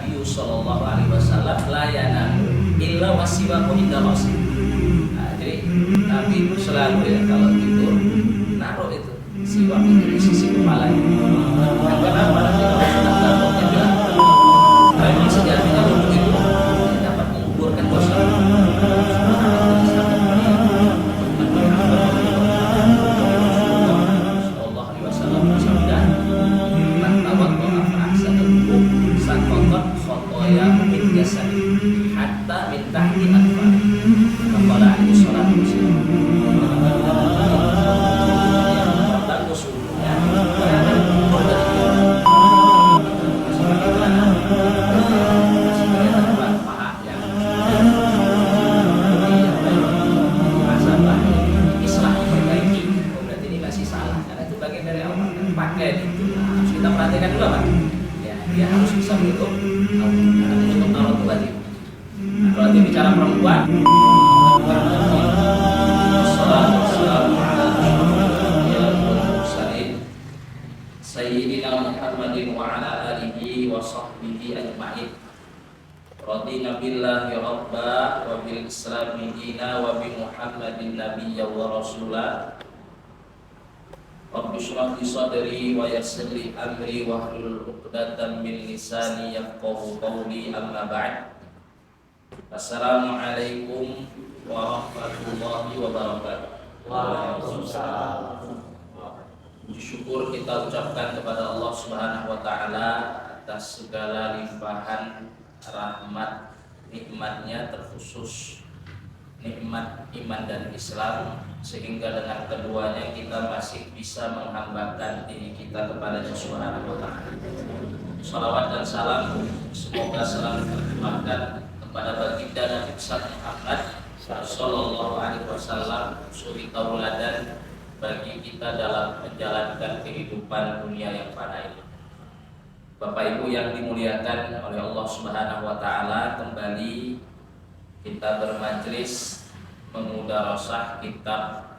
Nabi sallallahu alaihi wasallam la yanam illa wasiwahu inda rasi. Jadi Nabi itu selalu ya kalau tidur naruh itu siwak itu di sisi kepalanya. Kenapa? Kalau sudah gantungnya bilang memang sejatinya untuk itu dapat menguburkan dosa. Sallallahu alaihi wasallam bersabda, "Man tawadda'a fa ahsana al-wudu, saqatat khotoyahu min jasadi hatta min tahti anfari." Qala alaihi salatu wasallam. Kita perhatikan dulu Pak. Ya, dia harus bisa menutup aurat wajib. Kalau dia bicara perempuan, Sayyidina Muhammadin wa ala alihi wa sahbihi ajma'in. Radina billahi rabba wa bil islami dina wa bi Muhammadin nabiyya wa rasula. Rabbi shrah li sadri wa yassir li amri wa hlul 'uqdatam min lisani yafqahu qawli, amma ba'd. Assalamualaikum warahmatullahi wabarakatuh. Waalaikumsalam. Puji syukur kita ucapkan kepada Allah Subhanahu wa taala atas segala limpahan rahmat nikmatnya, terkhusus nikmat iman dan Islam, sehingga dengan keduanya kita masih bisa menghambakan diri kita kepada-Nya Subhanahu wa taala. Salawat dan salam semoga selalu tercurahkan kepada baginda Nabi Muhammad sallallahu alaihi wasallam, suri tauladan bagi kita dalam menjalankan kehidupan dunia yang fana ini. Bapak Ibu yang dimuliakan oleh Allah Subhanahu wa taala, kembali kita bermajlis mengudarasah kitab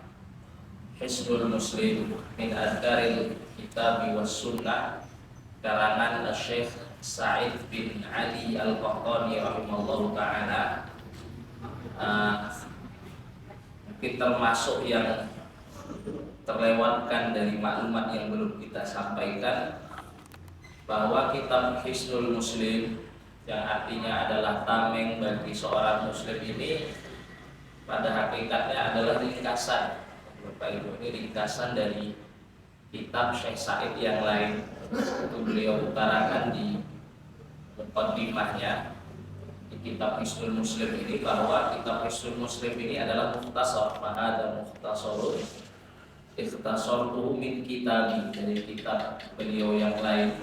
Hisnul Muslim min Adkaril Kitab was Sunnah karangan Syekh Sa'id bin Ali Al-Qahtani rahimahullahu taala. Mungkin termasuk yang terlewatkan dari maklumat yang belum kita sampaikan, bahwa kitab Hisnul Muslim yang artinya adalah tameng bagi seorang muslim ini pada hakikatnya adalah ringkasan. Bapak Ibu, ini ringkasan dari kitab Syekh Sa'id yang lain. Itu beliau utarakan di muqaddimahnya di kitab Hisnul Muslim ini, bahwa kitab Hisnul Muslim ini adalah mukhtasar, fahada mukhtasarun ikhtasartuhu min kitabi, dari kitab beliau yang lain.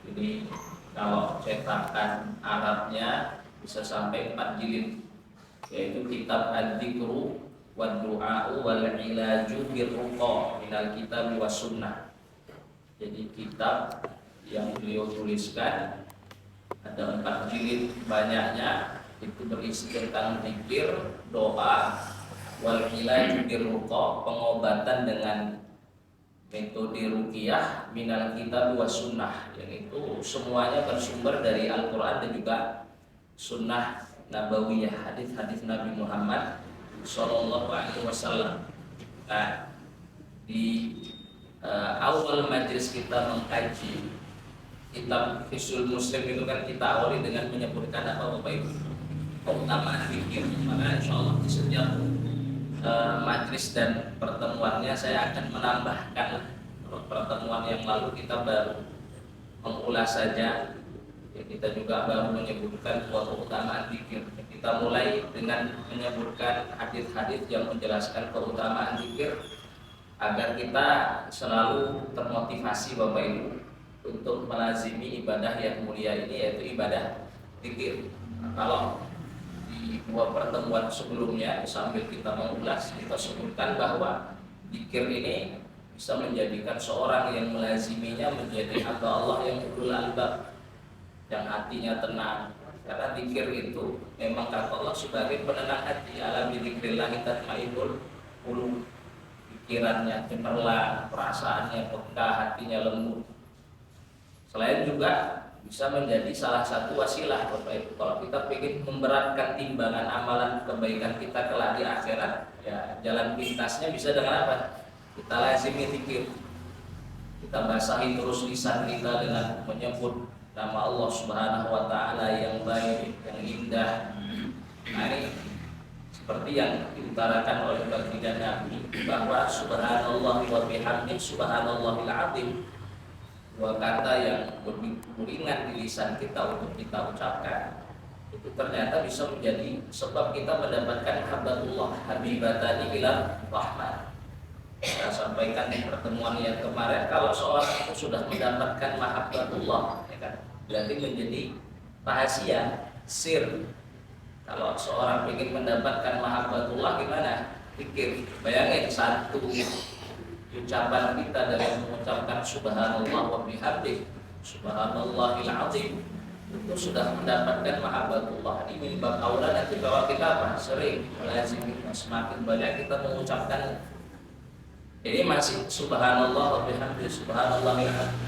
Jadi kalau cetakan Arabnya bisa sampai 4 jilid, yaitu kitab Ad-Dzikru wad Du'a'u wal Ilaju birruqa minal kitab was sunnah. Jadi kitab yang beliau tuliskan ada 4 jilid banyaknya, itu berisi tentang zikir, doa, wal Ilaju birruqa, pengobatan dengan metode ruqyah minal kitab was sunnah, yang itu semuanya bersumber dari Al-Quran dan juga sunnah nabawiyah, hadis-hadis Nabi Muhammad sallallahu alaihi wasallam. Nah, di awal majelis kita mengkaji kitab Hisnul Muslim itu kan kita awali dengan menyebutkan apa Bapak Ibu? Keutamaan zikir. Maka insyaallah di setiap majlis dan pertemuannya saya akan menambahkan. Pertemuan yang lalu kita baru mengulas saja, ya, kita juga baru menyebutkan keutamaan zikir. Kita mulai dengan menyebutkan hadis-hadis yang menjelaskan keutamaan zikir agar kita selalu termotivasi Bapak Ibu untuk melazimi ibadah yang mulia ini, yaitu ibadah zikir. Kalau di 2 pertemuan sebelumnya sambil kita mengulas, kita sebutkan bahwa zikir ini bisa menjadikan seorang yang melaziminya menjadi hamba Allah yang ulul albab, yang hatinya tenang. Karena zikir itu memang kata Allah sebagai penenang hati. Ala bi dzikrillah tatmainnul qulub. Pikirannya cemerlang, perasaannya peka, hatinya lembut. Selain juga bisa menjadi salah satu wasilah Bapak Ibu. Kalau kita ingin memberatkan timbangan amalan kebaikan kita kelak di akhirat, ya jalan pintasnya bisa dengan apa? Kita lazimi zikir. Kita basahi terus lisan kita dengan menyebut nama Allah Subhanahu wa taala yang baik, yang indah. Nah, ini seperti yang diutarakan oleh baginda Nabi bahwa subhanallah wa bihamdi subhanallahil azim. Dua kata yang ringan di lisan kita untuk kita ucapkan itu ternyata bisa menjadi sebab kita mendapatkan habatullah habibatani ila rahman. Saya sampaikan di pertemuan yang kemarin, kalau seorang itu sudah mendapatkan mahabbatullah, ya kan, berarti menjadi rahasia, sir. Kalau seorang ingin mendapatkan mahabbatullah gimana? Pikir, bayangin satu ucapan kita dengan mengucapkan subhanallah wa bihamdi subhanallahil azim itu sudah mendapatkan mahabbatullah. Ini minimal aula nanti bahwa kita apa? Sering melazimi, semakin banyak kita mengucapkan ini masih subhanallah wa bihamdi subhanallahil azim.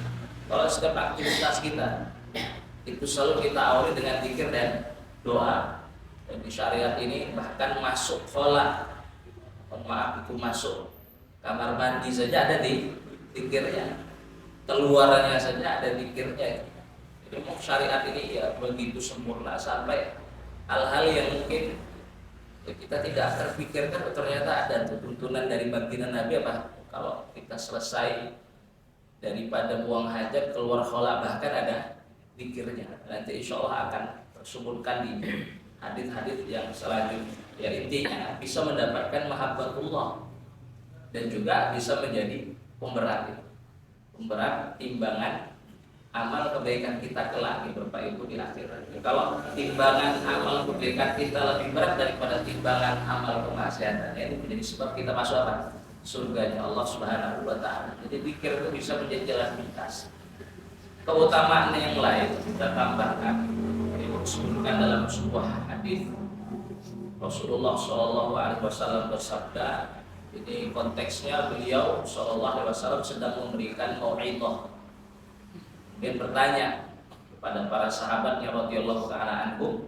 Kalau setiap aktivitas kita itu selalu kita awali dengan zikir dan doa. Dan di syariat ini bahkan masuk khola, maaf itu masuk kamar mandi saja ada di zikirnya, keluarannya saja ada zikirnya. Jadi syariat ini ya begitu sempurna sampai hal-hal yang mungkin kita tidak terpikirkan ternyata ada tuntunan dari baginda Nabi apa? Kalau kita selesai daripada buang hajat keluar khola bahkan ada zikirnya. Nanti insya Allah akan tersebutkan di hadis-hadis yang selanjutnya. Ya intinya bisa mendapatkan mahabbatullah dan juga bisa menjadi pemberat timbangan amal kebaikan kita kelak di Bapak Ibu di akhirat. Kalau timbangan amal kebaikan kita lebih berat daripada timbangan amal kemaksiatan, ini menjadi sebab kita masuk apa? Surganya Allah Subhanahu wa taala. Jadi pikir itu bisa menjadi jalan pintas. Keutamaan yang lain kita tambahkan disebutkan dalam sebuah hadis Rasulullah SAW bersabda. Ini konteksnya beliau SAW sedang memberikan mau'idhah. Dia bertanya kepada para sahabatnya radhiyallahu ta'ala anhum.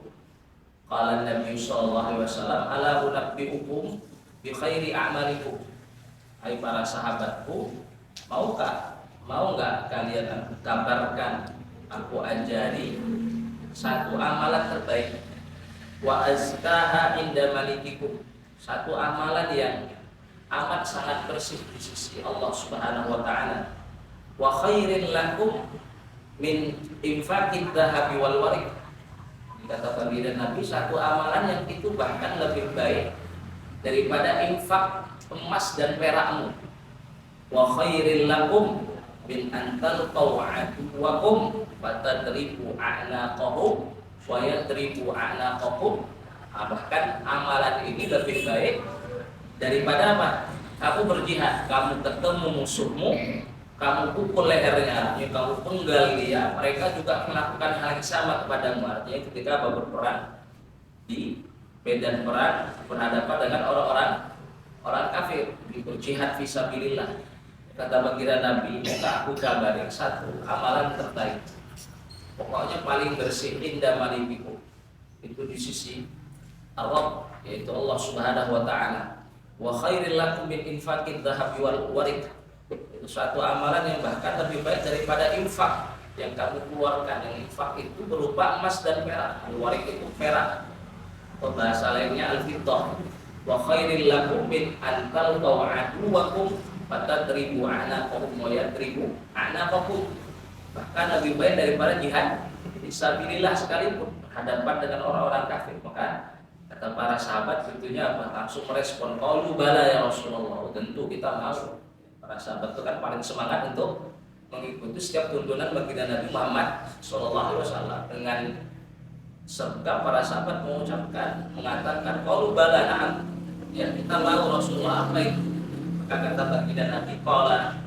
Qala Nabi SAW, ala unabbi'ukum bi khairi a'malikum. Hai para sahabatku, mau enggak kalian aku kabarkan, aku ajari satu amalan terbaik, wa azkaha inda malikikum, satu amalan yang amat sangat bersih di sisi Allah Subhanahu wa taala, wa khairin lakum min infaqid dhahabi wal warik. Kata baginda Nabi, satu amalan yang itu bahkan lebih baik daripada infak emas dan perakmu. Wa khairil lakum min antal qaw'atuwakum fatadribu a'naqahum wa yadribu a'naqahum. Bahkan amalan ini lebih baik daripada apa? Kamu berjihad, kamu ketemu musuhmu, kamu pukul lehernya, kamu penggal dia, mereka juga melakukan hal yang sama kepadamu. Artinya ketika apa berperang di medan perang berhadapan dengan orang kafir, berjihad fisabilillah. Kata baginda Nabi, maka aku kabarin satu amalan terbaik, pokoknya paling bersih indah malikikum, itu di sisi Allah, yaitu Allah Subhanahu wa taala. Wa khairil lakum min infaqid dhahabi wal warik, itu suatu amalan yang bahkan lebih baik daripada infak yang kamu keluarkan. Yang infak itu berupa emas dan perak, al-warik itu perak, atau bahasa lainnya al-fiddah. Wa khairil lakum min antal qaw'atuwakum fatadribu a'naqahum wa yadribu a'naqahum. Bahkan lebih baik daripada jihad fisabilillah sekalipun berhadapan dengan orang-orang kafir. Maka kata para sahabat tentunya apa? Langsung merespon, qalu bala ya Rasulullah, tentu kita mau. Para sahabat itu kan paling semangat untuk mengikuti setiap tuntunan baginda Nabi Muhammad SAW. Dengan serta para sahabat mengatakan qalu bala na'am, ya kita mau Rasulullah. Apa itu? Maka kata baginda Nabi, qala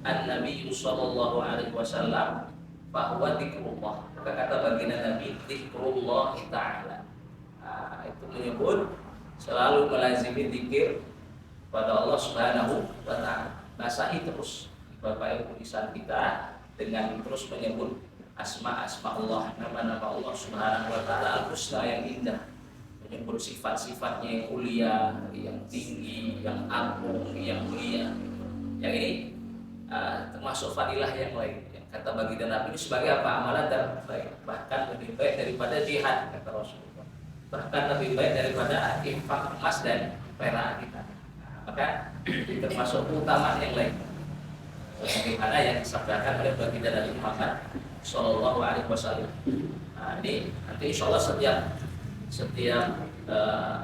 an-nabi sallallahu alaihi wasallam bahwa zikrullah. Maka kata baginda Nabi, zikrullah ta'ala. Itu menyebut selalu melazimi zikir pada Allah Subhanahu wa taala. Basahi terus Bapak Ibu lisan kita dengan terus menyebut asma Allah, nama-nama Allah Subhanahu wa taala al-husna yang indah, menyebut sifat-sifatnya yang mulia, yang tinggi, yang agung, yang mulia. Yang ini termasuk fadilah yang lain. Yang kata baginda Nabi ini sebagai apa? Amalan terbaik, bahkan lebih baik daripada jihad, kata Rasulullah. Bahkan lebih baik daripada infak emas dan perak kita. Maka termasuk keutamaan yang lain. Bagaimana yang disabdakan oleh baginda Nabi Muhammad Sallallahu Alaihi Wasallam. Nah, ini nanti insya Allah setiap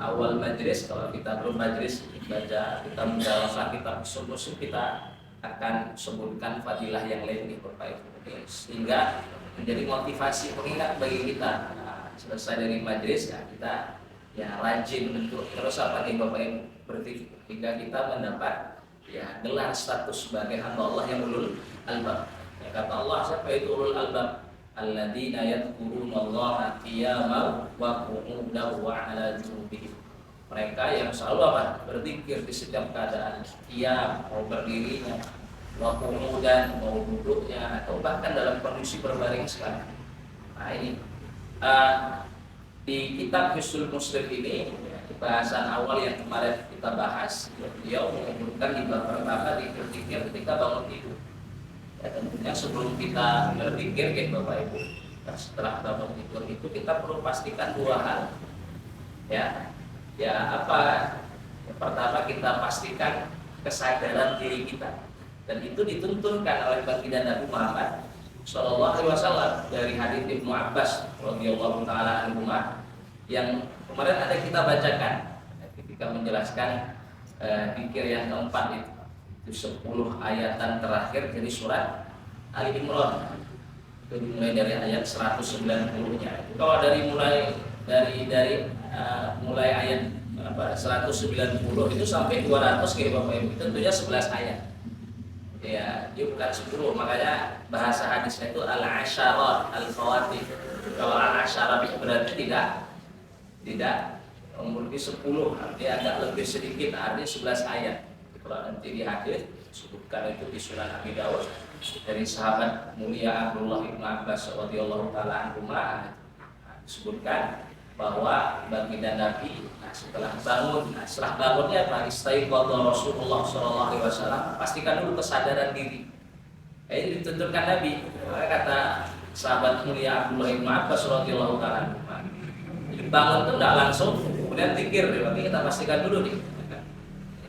awal majlis, kalau kita belum majlis baca kita mendalami kitab usul muslim, kita akan sebutkan fadilah yang lain di Bapak Ibu, sehingga menjadi motivasi pengingat bagi kita. Nah, selesai dari majlis ya kita ya rajin untuk terus apa nih Bapak Ibu berpikir hingga kita mendapat ya gelar status sebagai hamba Allah yang ulul albab. Ya, kata Allah, siapa itu ulul albab? Alladzina yadhkurunallaha qiyaman wa qu'udan wa 'ala junubihim. Mereka yang selalu apa? Berzikir di setiap keadaan, qiyam, mau berdirinya, wa qu'udan, mau duduknya, atau bahkan dalam kondisi berbaring sekarang. Nah ini di kitab Hisnul Muslim ini bahasan awal yang kemarin kita bahas, beliau menyebutkan di bab pertama di berzikir ketika bangun tidur. Ya, tentunya sebelum kita berzikir ya Bapak Ibu, setelah bangun tidur itu kita perlu pastikan dua hal. Ya apa? Yang pertama kita pastikan kesadaran diri kita, dan itu dituntunkan oleh baginda Nabi Muhammad Sallallahu Alaihi Wasallam dari hadits Ibnu Abbas radhiyallahu taala anhu yang kemarin ada kita bacakan ketika menjelaskan zikir yang keempat itu 10 ayatan terakhir dari surat Ali Imran. Itu dimulai dari ayat 190-nya. Kalau mulai ayat 190 itu sampai 200 ya Bapak Ibu, tentunya 11 ayat. Ya, dia bukan 10, makanya bahasa hadisnya itu al-asyarat al-khawatib. Kalau al-asyarat itu berarti tidak memiliki 10, artinya agak lebih sedikit, artinya 11 ayat. Kalau nanti di hadis sebutkan itu di Sunan Abi Dawud dari sahabat mulia Abdullah bin Abbas radhiyallahu taala anhu, disebutkan bahwa baginda Nabi setelah bangunnya apa? Istaiqadha Rasulullah sallallahu alaihi wasallam, pastikan dulu kesadaran diri. Ini ditentukan Nabi. Kata sahabat mulia Abdullah bin Abbas radhiyallahu taala anhu, bangun itu tidak langsung kemudian zikir, tapi kita pastikan dulu nih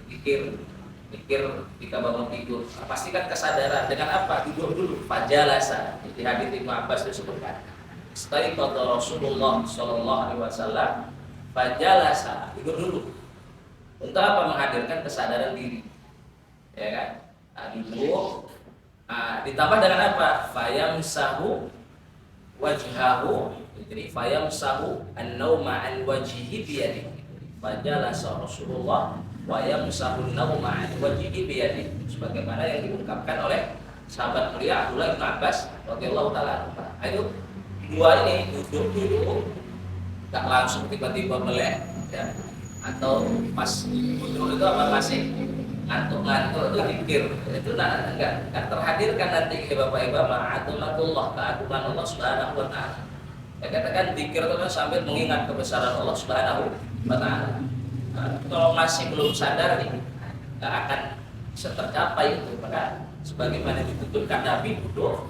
zikir ketika bangun tidur, pastikan kesadaran dengan apa? Duduk dulu, fajalasa. Di hadits Ibnu Abbas disebutkan istaiqadha Rasulullah sallallahu alaihi wasallam fajalasa, duduk dulu. Untuk apa? Menghadirkan kesadaran diri, ya kan? Duduk, ditambah dengan apa? Fayamsahu wajhahu, jadi fayamsahu an-nauma an wajhihi biyadihi. Fajalasa Rasulullah wa yamsahu an-nauma an wajhihi biyadihi, sebagaimana yang diungkapkan oleh sahabat mulia Abdullah bin Abbas radhiyallahu taala. Itu dua ini duduk dulu, tak langsung tiba-tiba melek ya, atau pas duduk itu apa masih ngantuk-ngantuk itu zikir, itu enggak terhadirkan nanti ke Bapak Ibu ma'atumatullah, keagungan Allah Subhanahu wa taala. Ya, katakan zikir itu kan sambil mengingat kebesaran Allah Subhanahu wa taala. Kalau masih belum sadar nih, enggak akan bisa tercapai itu. Maka sebagaimana dituturkan Nabi duduk,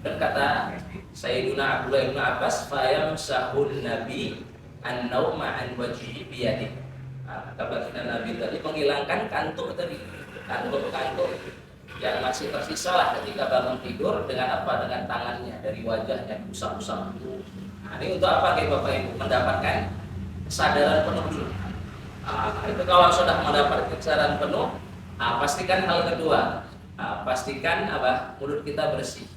dan kata Sayyiduna Abdullah bin Abbas, fayamsahun Nabi an-nauma an wajhihi biyadihi. Kata Nabi tadi menghilangkan kantuk yang masih tersisa lah ketika bangun tidur dengan apa? Dengan tangannya dari wajahnya usap-usap. Ini untuk apa Bapak Ibu? Mendapatkan kesadaran penuh dulu. Itu kalau sudah mendapat kesadaran penuh, pastikan hal kedua, pastikan apa? Mulut kita bersih.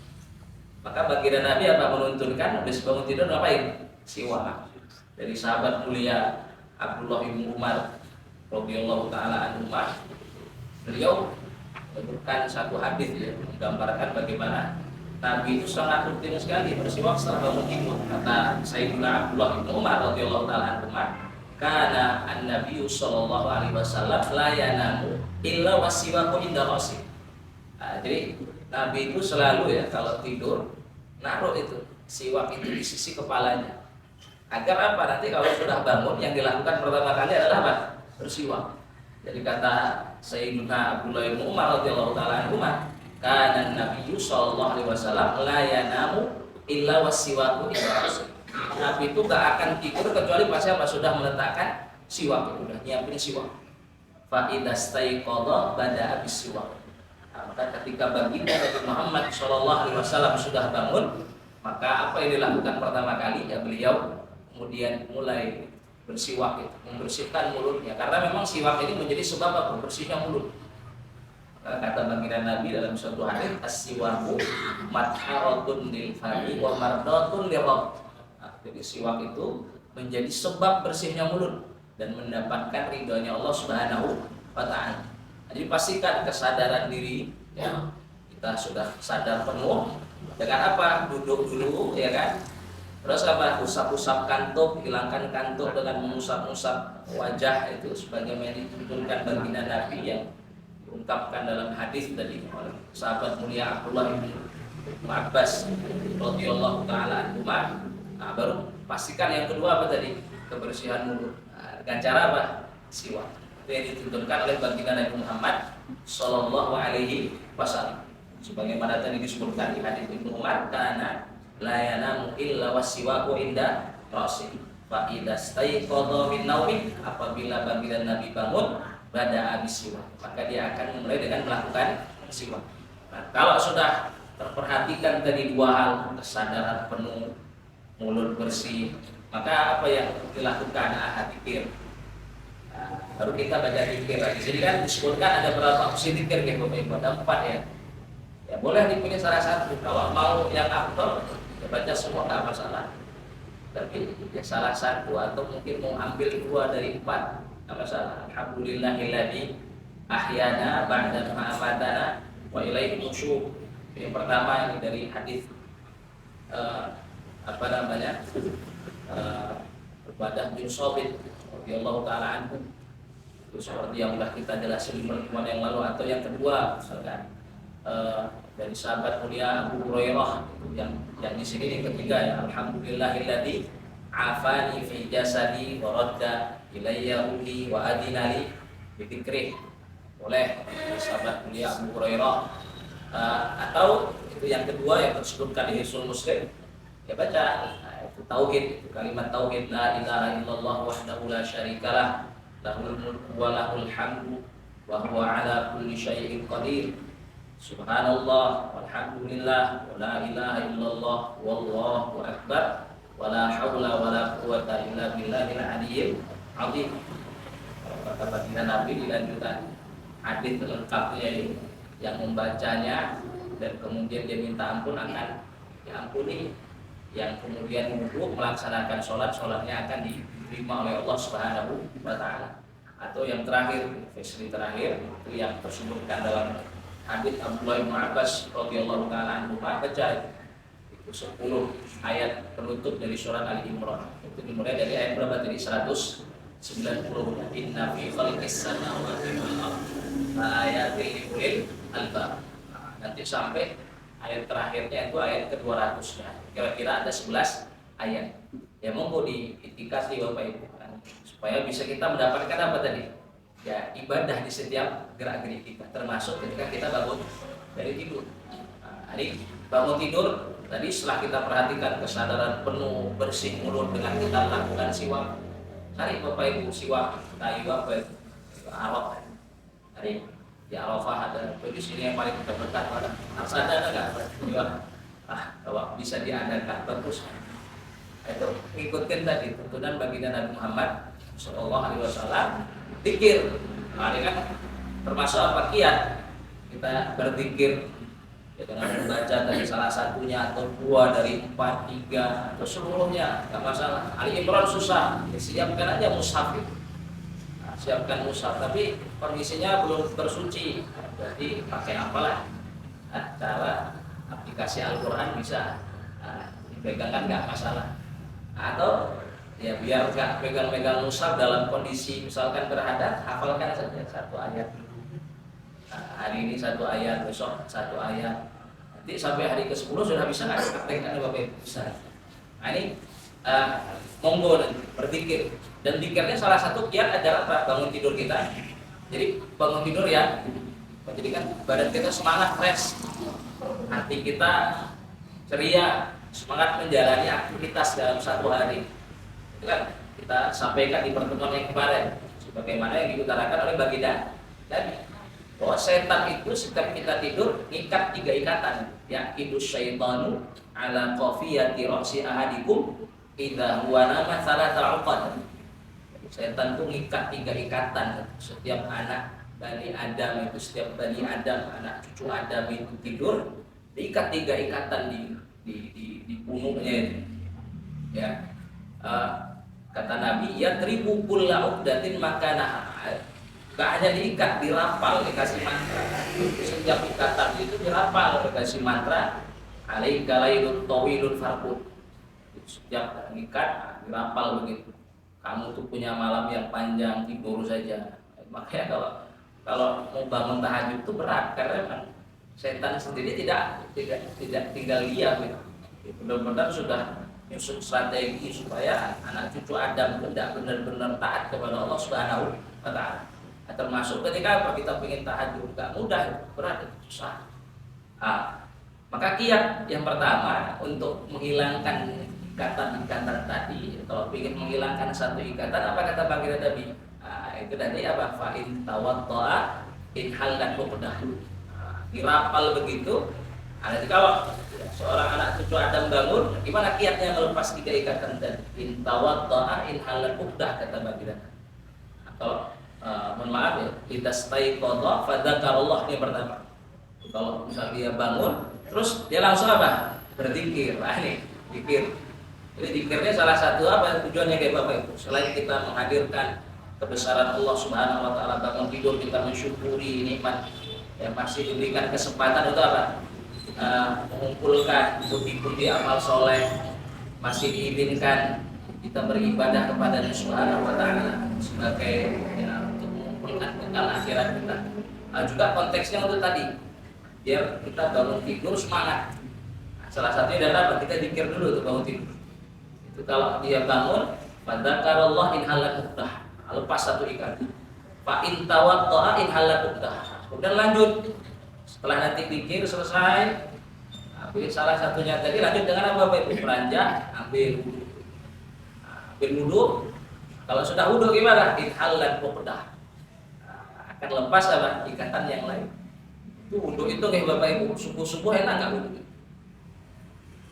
Maka baginda Nabi apa? Menuntunkan habis bangun tidur ngapain? Siwak. Dari sahabat mulia Abdullah bin Umar radhiyallahu taala anhu, beliau menyebutkan satu hadis ya, menggambarkan bagaimana Nabi itu sangat rutin sekali bersiwak setelah bangun tidur. Kata Sayyidina Abdullah bin Umar radhiyallahu taala anhu, kana an-nabiy sallallahu alaihi wasallam la yanamu illa wasiwaku inda rasi. Jadi Nabi itu selalu ya kalau tidur naruh itu siwak itu di sisi kepalanya. Agar apa? Nanti kalau sudah bangun yang dilakukan pertama kali adalah apa? Bersiwak. Jadi kata Sayyidina Abdullah bin Umar radhiyallahu taala anhu, kana Nabi sallallahu alaihi wasallam la yanamu illa wasiwaku inda rasul. Nabi itu gak akan tidur kecuali pas apa sudah meletakkan siwak, udah nyiapin siwak. Fa idza staiqadha bada'a bisiwak. Maka ketika baginda Nabi Muhammad sallallahu alaihi wasallam sudah bangun, maka apa yang dilakukan pertama kali ya beliau kemudian mulai bersiwak itu, membersihkan mulutnya, karena memang siwak ini menjadi sebab apa? Bersihnya mulut. Kata baginda Nabi dalam suatu hadis, as-siwaku matharatun lil fami wa mardatun lirabb. Jadi siwak itu menjadi sebab bersihnya mulut dan mendapatkan ridhonya Allah Subhanahu wa taala. Jadi pastikan kesadaran diri ya, kita sudah sadar penuh dengan apa? Duduk dulu ya kan. Terus apa? Usap-usap kantuk, hilangkan kantuk dengan mengusap-usap wajah, itu sebagaimana dituntunkan baginda Nabi yang diungkapkan dalam hadis tadi oleh sahabat mulia Abdullah bin Abbas radhiyallahu taala anhu. Nah, baru pastikan yang kedua apa tadi? Kebersihan mulut. Nah, dengan cara apa? Siwak. Itu yang dituntunkan oleh baginda Nabi Muhammad sallallahu alaihi wasallam. Sebagaimana tadi disebutkan di hadis Ibnu Umar, karena la yanamu illa wasiwaku inda rasul. Fa idza staiqadha min naumi, apabila baginda Nabi bangun bada'a bisiwak, maka dia akan memulai dengan melakukan siwak. Nah, kalau sudah terperhatikan tadi dua hal, kesadaran penuh, mulut bersih, maka apa yang dilakukan? Zikir. Nah, baru kita baca zikir. Di sini kan disebutkan ada berapa opsi zikir ya Bapak Ibu? Ada 4 ya. Ya boleh dipilih salah satu. Kalau mau yang afdal ya baca semua nggak masalah. Tapi ya salah satu atau mungkin mau ambil 2 dari 4 nggak masalah. Alhamdulillahilladzi ahyana ba'da ma amatana wa ilaihi nusyur. Yang pertama ini dari hadis Ubadah bin Sabit radhiyallahu taala anhu. Itu seperti yang sudah kita jelasin di pertemuan yang lalu. Atau yang kedua misalkan dari sahabat mulia Abu Hurairah yang di sini yang ketiga ya, alhamdulillahilladzi afani fi jasadi wa radda ilayya ruhi wa adinali bi dzikrih. Boleh sahabat mulia Abu Hurairah. Atau itu yang kedua yang tersebutkan di Hisnul Muslim ya baca itu tauhid, kalimat tauhid, la ilaha illallah wahdahu la syarikalah lahul mulku wa lahul hamdu wa huwa ala kulli syai'in qadir. Subhanallah walhamdulillah wa la ilaha illallah wallahu akbar wa la haula wa la quwwata illa billahil aliyyil azim. Kata baginda Nabi di lanjutan hadis lengkapnya ini, yang membacanya dan kemudian dia minta ampun akan diampuni, yang kemudian wudhu melaksanakan sholatnya akan diterima oleh Allah Subhanahu wa taala. Atau yang terakhir, versi terakhir itu yang tersebutkan dalam hadis Abdullah bin Abbas radhiyallahu taala anhu, baca itu 10 ayat penutup dari surat Ali Imran. Itu dimulai dari ayat berapa tadi? 190. Inna fi khalqis samawati wal ardi ayatin li ulil albab. Nanti sampai ayat terakhirnya itu ayat ke-200 nya. Kira-kira ada 11 ayat. Ya monggo diitikasi Bapak Ibu supaya bisa kita mendapatkan apa tadi? Ya ibadah di setiap gerak-gerik kita, termasuk ketika kita bangun dari tidur. Hari bangun tidur tadi setelah kita perhatikan kesadaran penuh, bersih mulut dengan kita lakukan siwak. Cari Bapak Ibu siwak, kayu apa itu? Arafah. Hari di Arafah ada di sini yang paling dekat mana? Ada enggak? Kalau bisa diadakan bagus. Itu ngikutin tadi tuntunan baginda Nabi Muhammad sallallahu alaihi wasallam, zikir. Nah, ini kan termasuk apa? Kiat kita berzikir ya, dengan membaca dari salah satunya atau 2 dari 4, 3 atau seluruhnya enggak masalah. Ali Imran susah, ya, siapkan aja mushaf itu. Nah, siapkan mushaf tapi kondisinya belum tersuci. Jadi pakai apalah? Cara aplikasi Al-Qur'an bisa dipegangkan enggak masalah. Atau ya biar nggak pegang-pegang mushaf dalam kondisi misalkan berhadat, hafalkan saja 1 ayat. Nah, hari ini 1 ayat, besok 1 ayat, Nanti sampai hari ke-10 sudah bisa nggak dipraktekkan Bapak Ibu? Bisa. Nah ini monggo berzikir. Dan zikirnya salah satu kiat adalah apa? Bangun tidur kita. Jadi bangun tidur ya, menjadikan badan kita semangat, fresh, hati kita ceria, semangat menjalani aktivitas dalam satu hari. Itu kan kita sampaikan di pertemuan yang kemarin, sebagaimana yang diutarakan oleh Baginda tadi, bahwa setan itu setiap kita tidur ngikat 3 ikatan. Ya, idus syaitanu ala qafiyati ra'si ahadikum idza huwa nama thalatha uqad. Setan itu ngikat 3 ikatan. Setiap anak Bani Adam itu, setiap Bani Adam, anak cucu Adam itu tidur, diikat 3 ikatan di punuknya itu. Ya. Kata Nabi, ya tribu kulla uqdatin makanaha. Gak hanya diikat, dirapal, dikasih mantra. Setiap ikatan itu dirapal, dikasih mantra. Alaika laylun tawilun farqud. Setiap ikat dirapal begitu. Kamu tuh punya malam yang panjang, tidur saja. Makanya kalau mau bangun tahajud itu berat, karena memang setan sendiri tidak tinggal diam gitu. Benar-benar sudah nyusun strategi supaya anak cucu Adam tidak benar-benar taat kepada Allah Subhanahu wa Ta'ala. Termasuk ketika kita ingin tahajud, gak mudah, berat, susah. Maka kiat yang pertama untuk menghilangkan ikatan-ikatan tadi, kalau ingin menghilangkan satu ikatan, apa kata Baginda Nabi? Itu tadi apa? Fa'in tawaddo'a in halat uqdahu. Dirapal begitu. Nanti kalau seorang anak cucu Adam bangun, gimana kiatnya melepas 3 ikatan tadi? In tawaddo'a in halat uqdah, kata Baginda. Kalau mohon maaf ya, idastaiqadha fadzakarallah, yang pertama. Kalau misalnya dia bangun, terus dia langsung apa? Berzikir. Ini zikir. Jadi zikirnya salah satu apa tujuannya kayak Bapak Ibu? Selain kita menghadirkan kebesaran Allah Subhanahu wa Ta'ala, bangun tidur kita mensyukuri nikmat yang masih diberikan kesempatan, itu apa? Mengumpulkan bukti-bukti amal soleh, masih diizinkan kita beribadah kepada Allah Subhanahu wa Ta'ala sebagai untuk mengumpulkan bekal akhirat kita. Juga konteksnya untuk tadi, biar kita bangun tidur semangat. Salah satunya adalah kita zikir dulu untuk bangun tidur. Itu kalau dia bangun, fadzakarallah in halat uqdah, lepas 1 ikatan. Fa in tawaddo'a in halat uqdah. Kemudian lanjut. Setelah nanti pikir selesai, ambil salah satunya tadi, lanjut dengan apa Bapak Ibu? Beranjak, ambil wudu. Kalau sudah wudu gimana? In halat uqdah. Akan lepas apa? Ikatan yang lain. Itu wudu itu kayak Bapak Ibu, subuh-subuh enak enggak wudu?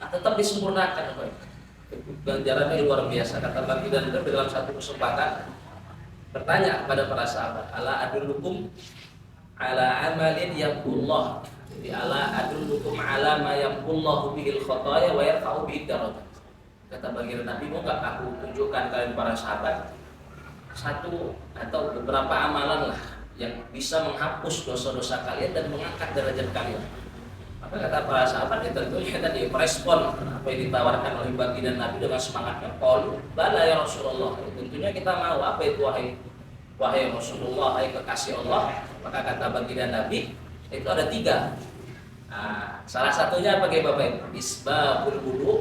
Tetap disempurnakan Bapak Ibu. Ganjarannya luar biasa. Kata Baginda dalam satu kesempatan bertanya kepada para sahabat, ala adullukum ala amalin yaqullah. Jadi ala adullukum ala ma yaqullahu bihil khataya wa yarfa'u bihid darajat. Kata Baginda Nabi, mau enggak aku tunjukkan kalian para sahabat satu atau beberapa amalan lah yang bisa menghapus dosa-dosa kalian dan mengangkat derajat kalian. Maka kata para sahabat ya tentunya tadi merespon apa yang ditawarkan oleh Baginda Nabi dengan semangatnya. Qalu bala ya Rasulullah. Tentunya kita mau. Apa itu wahai Rasulullah, wahai kekasih Allah? Maka kata Baginda Nabi itu ada 3. Salah satunya bagi Bapak Ibu, isbabul wudu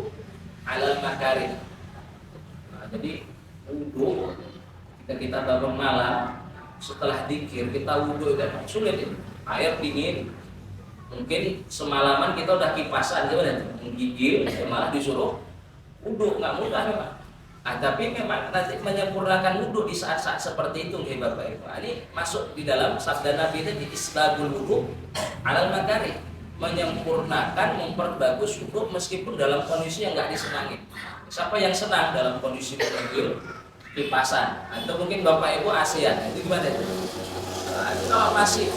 alal makarim. Jadi wudu ketika kita bangun malam setelah zikir kita wudu itu sulit itu. Air dingin. Mungkin semalaman kita udah kipasan gimana? Menggigil, malah disuruh wudu, nggak mudah memang. Tapi memang nanti menyempurnakan wudu di saat-saat seperti itu, Bapak Ibu. Ini masuk di dalam sabda Nabi itu, di isbagul wudu alal makari, menyempurnakan, memperbagus wudu meskipun dalam kondisi yang nggak disenangi. Siapa yang senang dalam kondisi menggigil, kipasan, atau mungkin Bapak Ibu ASEAN, itu gimana itu? Kalau masih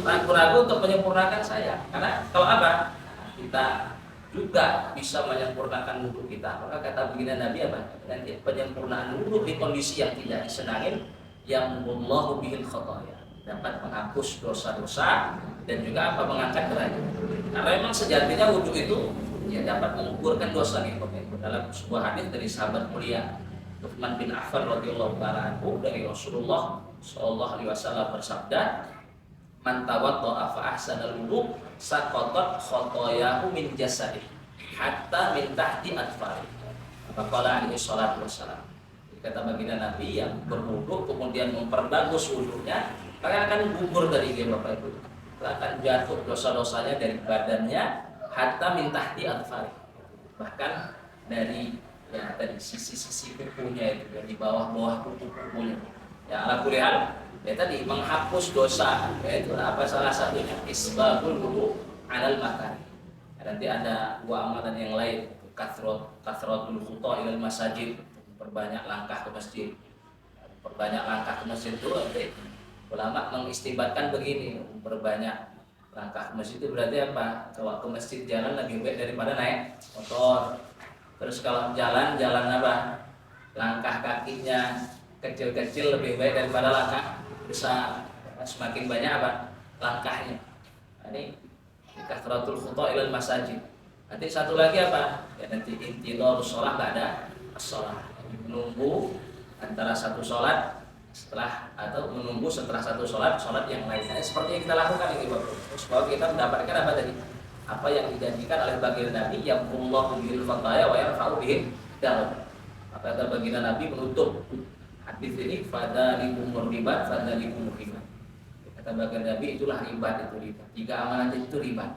ragu-ragu untuk menyempurnakan saya, karena kalau apa? Kita juga bisa menyempurnakan wudu kita. Maka kata Baginda Nabi apa? Nanti penyempurnaan wudu di kondisi yang tidak disenangin, yang wallahu bihil khataya, dapat menghapus dosa-dosa dan juga apa? Mengangkat derajat. Karena memang sejatinya wudu itu ya dapat mengukurkan dosa nih. Dalam sebuah hadis dari sahabat mulia Utsman bin Affan radhiyallahu taala anhu, dari Rasulullah sallallahu alaihi wasallam bersabda, man tawadda'a fa ahsanal wudu saqatat khotoyahu min jasadi hatta min tahti adfari. Qala alaihi salatu wassalam. Kata baginda Nabi, yang berwudu kemudian memperbagus wudunya, maka akan gugur dari dia Bapak Ibu. Akan jatuh dosa-dosanya dari badannya hatta min tahti adfari. Bahkan dari ya tadi sisi-sisi kukunya itu, dari bawah-bawah kuku-kukunya. Ya ala kulli hal, ya tadi menghapus dosa, yaitu apa salah satunya isbabul wudu alal makari. Nanti ada dua amalan yang lain, kathratul khuta ilal masajid, perbanyak langkah ke masjid. Perbanyak langkah ke masjid itu nanti ulama mengistibatkan begini, perbanyak langkah ke masjid itu berarti apa? Kalau ke masjid jalan lebih baik daripada naik motor. Terus kalau jalan apa? Langkah kakinya kecil-kecil lebih baik daripada langkah besar. Semakin banyak apa? Langkahnya. Nah, ini kathratul khuta ilal masajid. Nanti satu lagi apa? Ya nanti intidhar sholat ba'da as-sholat. Menunggu antara satu sholat setelah atau menunggu setelah satu sholat yang lainnya. Seperti yang kita lakukan ini Bapak. Supaya kita mendapatkan apa tadi? Apa yang dijanjikan oleh baginda Nabi, yang Allahu bil khataya wa yarfa'u bihi darajat. Maka kata baginda Nabi menutup hadis ini, fadzalikumur ribat, fadzalikumur ribat. Kata baginda Nabi, itulah ribat, itu ribat. 3 amalan itu ribat.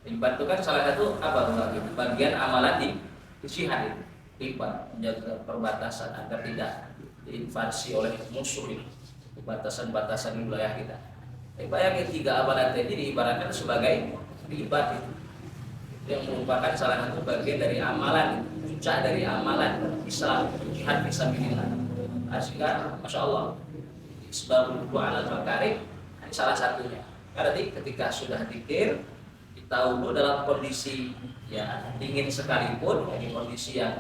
Ribat itu kan salah satu apa Bapak? Bagian amalan di jihad itu. Ribat, menjaga perbatasan agar tidak diinvasi oleh musuh ini. Batasan-batasan wilayah kita. Bayangin 3 amalan tadi diibaratkan sebagai ribat itu yang merupakan salah satu bagian dari amalan, puncak dari amalan Islam, jihad fisabilillah. Sehingga Masya Allah, isbabul wudu alal makarim ini salah satunya. Karena ketika sudah zikir, kita wudu dalam kondisi ya dingin sekalipun, ini kondisi yang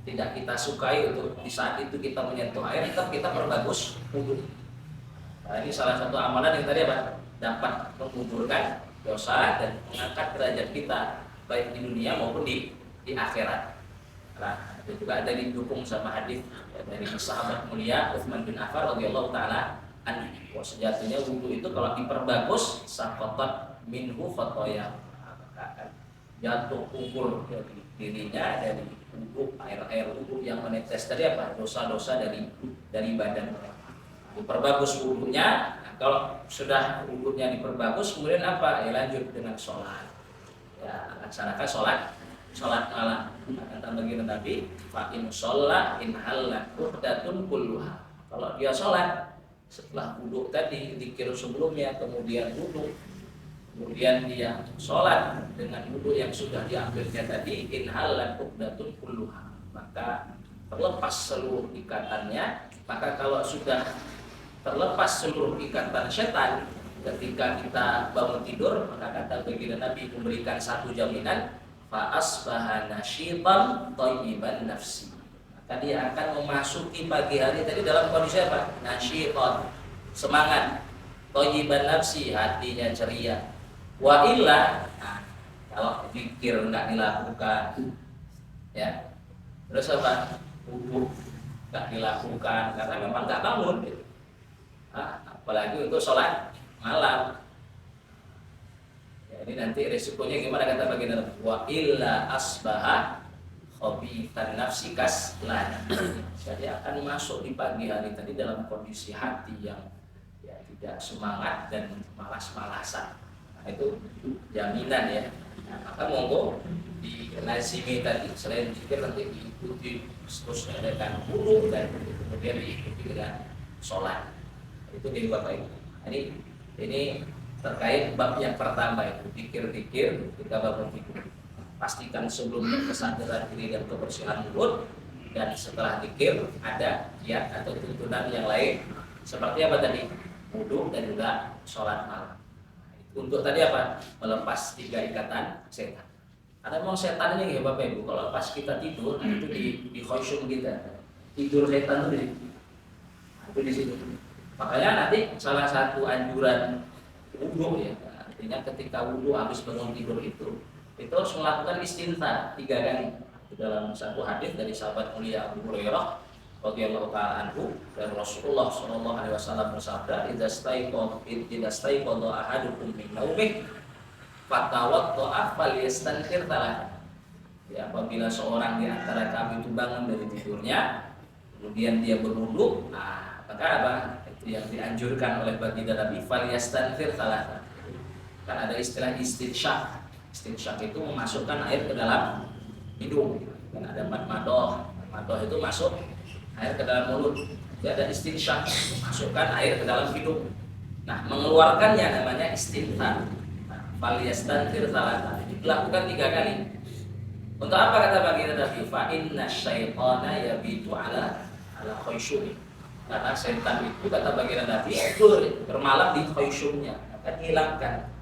tidak kita sukai, untuk di saat itu kita menyentuh air, tetap kita perbagus wudu. Nah, ini salah satu amalan yang tadi apa? Dapat menguburkan dosa dan mengangkat derajat kita baik di dunia maupun di akhirat. Nah, itu juga ada didukung sama hadis ya, dari sahabat mulia Utsman bin Affan radhiyallahu taala anhu. Sejatinya wudu itu kalau diperbagus saqatat minhu khotoya, maka akan jatuh gugur dari dirinya, dari wudu, air wudu yang menetes dari apa? Dosa-dosa dari badan. Diperbagus wudunya. Kalau sudah wudunya diperbagus, kemudian apa? Ya lanjut dengan sholat. Ya laksanakan sholat malam. Kata baginda Nabi, fa in sholla in hallat uqdatun kulluha. Kalau dia sholat setelah wudu tadi, zikir sebelumnya, kemudian wudu, kemudian dia sholat dengan wudu yang sudah diambilnya tadi, in hallat uqdatun kulluha, maka terlepas seluruh ikatannya. Maka kalau sudah terlepas seluruh ikatan setan ketika kita bangun tidur, maka kata baginda Nabi memberikan satu jaminan, fa asbaha nasyitan thayyiban nafsi. Maka dia akan memasuki pagi hari tadi dalam kondisi apa? Nasyitan, semangat, thayyiban nafsi, hatinya ceria. Wa illa, nah, kalau zikir enggak dilakukan ya, terus apa? Wudu enggak dilakukan karena memang enggak bangun gitu. Apalagi untuk sholat malam ya, ini nanti resikonya gimana kata baginda Nabi, wa illa asbaha khabithan nafsi kaslan. Jadi akan masuk di pagi hari tadi dalam kondisi hati yang ya tidak semangat dan malas-malasan. Nah, itu jaminan ya. Nah, maka monggo di lazimi tadi, selain zikir nanti diikuti seterusnya dengan wudu dan kemudian diikuti dengan sholat. Itu di Bapak Ibu. Ini terkait bab yang pertama, itu zikir-zikir ketika bangun tidur. Pastikan sebelumnya kesadaran diri dan kebersihan mulut, dan setelah zikir ada kiat atau tuntunan yang lain seperti apa tadi? Wudu dan juga sholat malam. Untuk tadi apa? Melepas 3 ikatan setan. Ada memang setan ini ya Bapak Ibu, kalau pas kita tidur itu di khosyum kita. Tidur setan itu di situ. Makanya nanti salah satu anjuran wudu ya, artinya ketika wudu habis bangun tidur itu harus melakukan istinthar 3 kali. Dalam satu hadis dari sahabat mulia Abu Hurairah radhiyallahu taala anhu dan Rasulullah sallallahu alaihi wasallam bersabda, "Idza staiqadha ahadukum min naumih fatawadda'a falyastanfir thalatha." Ya, apabila seorang di antara kami itu bangun dari tidurnya, kemudian dia berwudu, maka apa? Itu yang dianjurkan oleh baginda Nabi, falyastanfir thalatha. Kan ada istilah istinsyaq. Istinsyaq itu memasukkan air ke dalam hidung. Kan ada madmadoh. Madmadoh itu masuk air ke dalam mulut. Jadi ada istinsyaq, masukkan air ke dalam hidung. Nah, mengeluarkannya namanya istinthar. Falyastanfir thalatha. Dilakukan 3 kali. Untuk apa kata baginda Nabi? Fa inna syaitana yabitu ala khayshumi. Karena setan itu kata baginda Nabi bermalam di khayshumnya, akan hilangkan.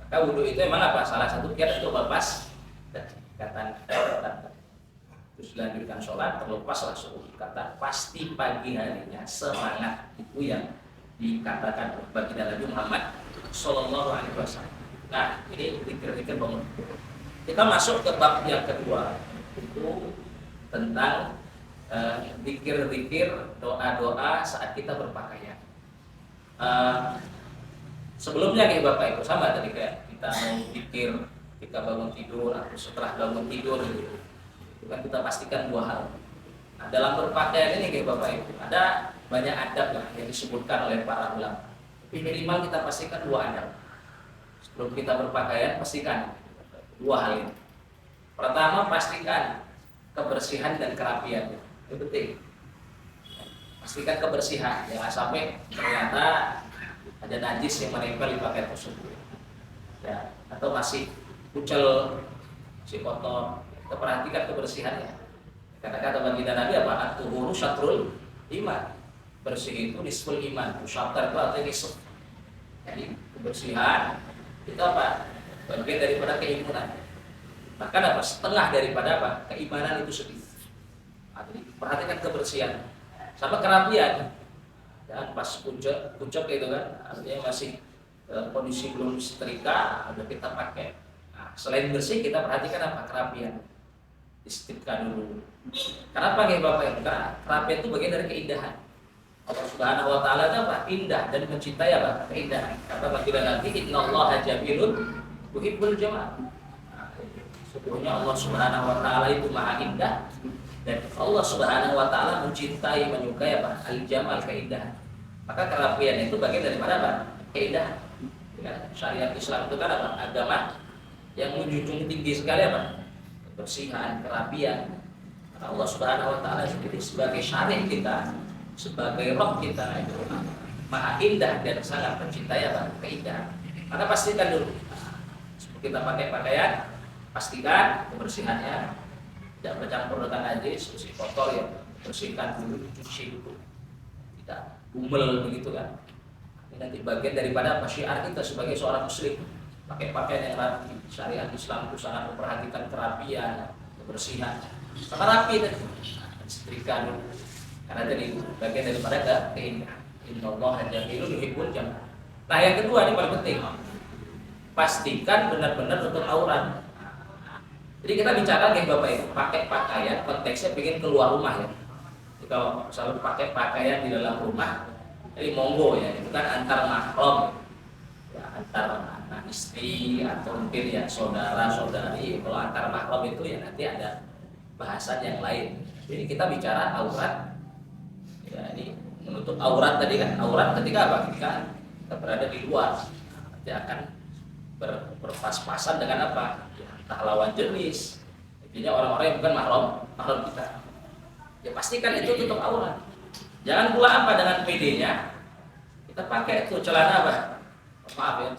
Maka wudu itu memang apa? Salah satu kiat untuk lepas kata terus lanjutkan sholat, terlepas langsung kata pasti pagi harinya semangat, itu yang dikatakan baginda Nabi Muhammad Sallallahu Alaihi Wasallam. Nah, ini dikir-dikir bangun. Kita masuk ke bab yang kedua, itu tentang zikir-zikir, doa-doa saat kita berpakaian. Sebelumnya kayak Bapak Ibu sama tadi kayak kita mau zikir ketika bangun tidur atau setelah bangun tidur gitu. Kan kita pastikan 2 hal. Nah, dalam berpakaian ini kayak Bapak Ibu ada banyak adab lah yang disebutkan oleh para ulama. Tapi minimal kita pastikan 2 adab. Sebelum kita berpakaian pastikan 2 hal ini. Pertama, pastikan kebersihan dan kerapian. Itu penting. Pastikan kebersihan, jangan sampai ternyata ada najis yang menempel di pakaian tersebut. Ya, atau masih kucel, masih kotor. Kita perhatikan kebersihannya. Karena kata baginda Nabi apa? At-tuhuru syatrul iman. Bersih itu nisful iman. Syatr itu artinya nisf. Jadi kebersihan itu apa? Bagian daripada keimanan. Bahkan apa? Setengah daripada apa? Keimanan itu sendiri. Jadi perhatikan kebersihan sama kerapian. Jangan pas pucuk gitu kan, artinya masih kondisi belum setrika, ada kita pakai. Nah, selain bersih kita perhatikan apa? Kerapian. Disetrika dulu. Kenapa ya Bapak Ibu? Karena kerapian itu bagian dari keindahan. Allah Subhanahu wa taala itu apa? Indah dan mencintai apa? Keindahan. Kata baginda Nabi, "Innallaha jamilun yuhibbul jamal." Sesungguhnya Allah Subhanahu wa taala itu maha indah dan Allah Subhanahu wa taala mencintai, menyukai apa? Al-jamal, keindahan. Maka kerapian itu bagian daripada apa? Keindahan. Ya, syariat Islam itu kan apa? Agama yang menjunjung tinggi sekali apa? Kebersihan, kerapian. Karena Allah Subhanahu wa taala sendiri sebagai syarih kita, sebagai roh kita itu maha indah dan sangat mencintai apa? Keindahan. Maka pastikan dulu. Kita pakai pakaian, pastikan kebersihannya, tidak bercampur dengan najis, bersih kotor ya, bersihkan dulu, cuci dulu, tidak gumel begitu kan. Ini nanti bagian daripada apa? Syiar kita sebagai seorang muslim, pakai pakaian yang rapi. Syariat Islam itu sangat memperhatikan kerapian, kebersihan, maka rapi dan setrika dulu. Karena jadi bagian daripada keindahan. Innallaha jamilun yuhibbul jamal. Nah, yang kedua ini paling penting. Pastikan benar-benar tutup aurat. Jadi kita bicara kayak Bapak Ibu, pakai pakaian konteksnya pengen keluar rumah ya. Jadi kalau selalu pakai pakaian di dalam rumah, jadi monggo ya, itu kan antar mahram, ya, antar anak istri atau mungkin ya saudara-saudari. Kalau antar mahram itu ya nanti ada bahasan yang lain. Jadi kita bicara aurat. Ya, ini menutup aurat tadi kan, aurat ketika apa? Ketika kita berada di luar, nanti akan berpas-pasan dengan apa? Ya, entah lawan jenis. Intinya orang-orang yang bukan mahram kita. Ya pastikan itu tutup aurat. Jangan pula apa dengan PD-nya kita pakai tuh celana apa? Maaf ya.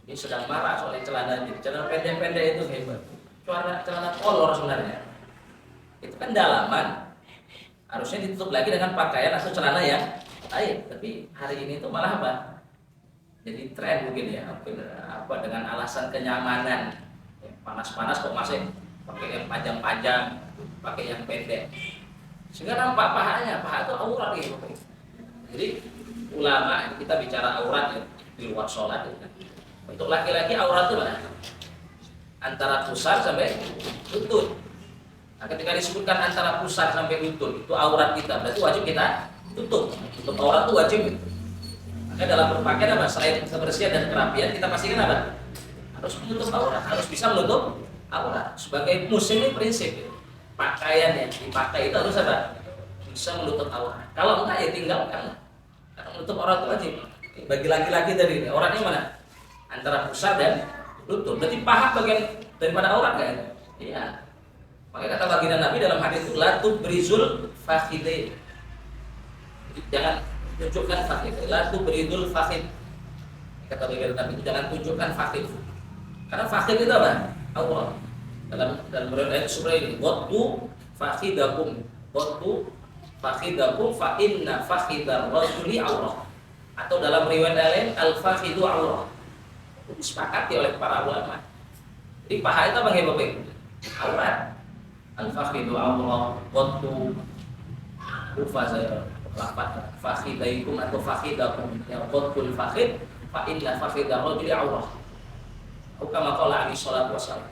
Ini sedang marah soal celana ini. Celana pendek-pendek itu hebat. Celana kolor sebenarnya. Itu kan dalaman. Harusnya ditutup lagi dengan pakaian atau celana yang lain. Tapi hari ini tuh malah apa? Jadi tren mungkin ya, apa dengan alasan kenyamanan. Panas-panas kok masih pakai yang panjang-panjang, pakai yang pendek. Sehingga nampak pahanya, paha itu aurat gitu. Jadi ulama kita bicara aurat ya, di luar sholat ya. Untuk laki-laki aurat itu mana? Antara pusar sampai lutut. Nah, ketika disebutkan antara pusar sampai lutut itu aurat kita, berarti wajib kita tutup aurat itu wajib. Maka dalam berpakaian apa? Selain kebersihan dan kerapian, kita pastikan apa? Harus menutup aurat, harus bisa menutup aurat. Sebagai muslim ini prinsip, pakaian yang dipakai itu harus apa? Bisa menutup aurat. Kalau enggak ya tinggalkan. Karena menutup aurat itu wajib. Bagi laki-laki tadi, auratnya mana? Antara pusar dan lutut. Berarti paha bagian daripada aurat kan? Iya. Makanya kata baginda Nabi dalam hadis itu la tubrizul fakhidain. Jangan tunjukkan fakhid. La tubrizul fakhid. Kata baginda Nabi itu jangan tunjukkan fakhid. Karena fakhid itu apa? Aurat. Dalam riwayat surah ini, "Waddu fakhidakum." Waddu fakhidakum fa inna fakhidar rajuli aurat. Atau dalam riwayat lain, al-fakhidu aurat. Itu disepakati oleh para ulama. Jadi paha itu apa ya Bapak Ibu? Aurat. Al-fakhidu aurat, waddu fakhidaikum atau fakhidakum. Ya waddul fakhid fa inna fakhidar rajuli aurat. Kama qala alaihi salatu wasallam.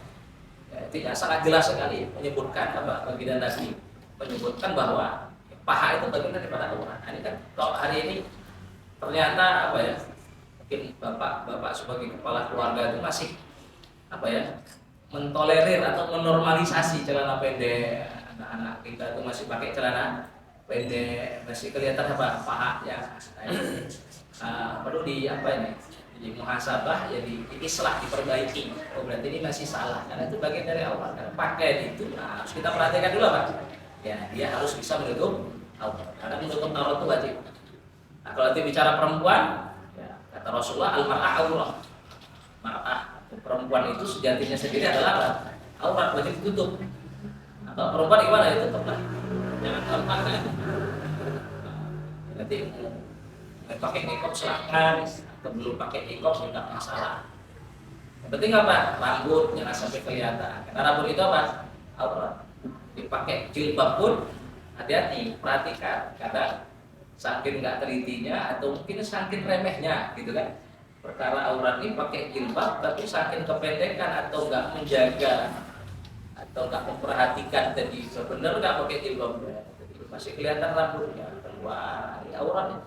Ya, tidak sangat jelas sekali menyebutkan apa baginda Nabi menyebutkan bahwa paha itu bagian daripada aurat. Ini kan kalau hari ini ternyata apa ya? Mungkin bapak sebagai kepala keluarga itu masih apa ya? Mentolerir atau menormalisasi celana pendek. Anak-anak kita itu masih pakai celana pendek, masih kelihatan apa paha ya. Perlu di apa ini? Di muhasabah ya di islah, diperbaiki. Oh berarti ini masih salah karena itu bagian dari aurat. Karena pakaian itu harus kita perhatikan dulu Pak. Ya dia harus bisa menutup aurat. Karena menutup aurat itu wajib. Nah kalau nanti bicara perempuan, ya, kata Rasulullah al-mar'ah aurat. Mar'ah perempuan itu sejatinya sendiri adalah apa? Aurat, wajib ditutup. Atau perempuan gimana ya tutuplah. Jangan terlalu nanti pakai niqab silakan. Belum pakai niqab tidak masalah. Yang penting apa? Rambut jangan sampai kelihatan. Karena rambut itu apa? Aurat. Dipakai jilbab pun hati-hati, perhatikan. Kadang saking nggak telitinya atau mungkin saking remehnya, gitu kan? Perkara aurat ini pakai jilbab, tapi saking kependekan atau nggak menjaga atau nggak memperhatikan tadi benar nggak pakai jilbabnya, masih kelihatan rambutnya keluar, ini auratnya.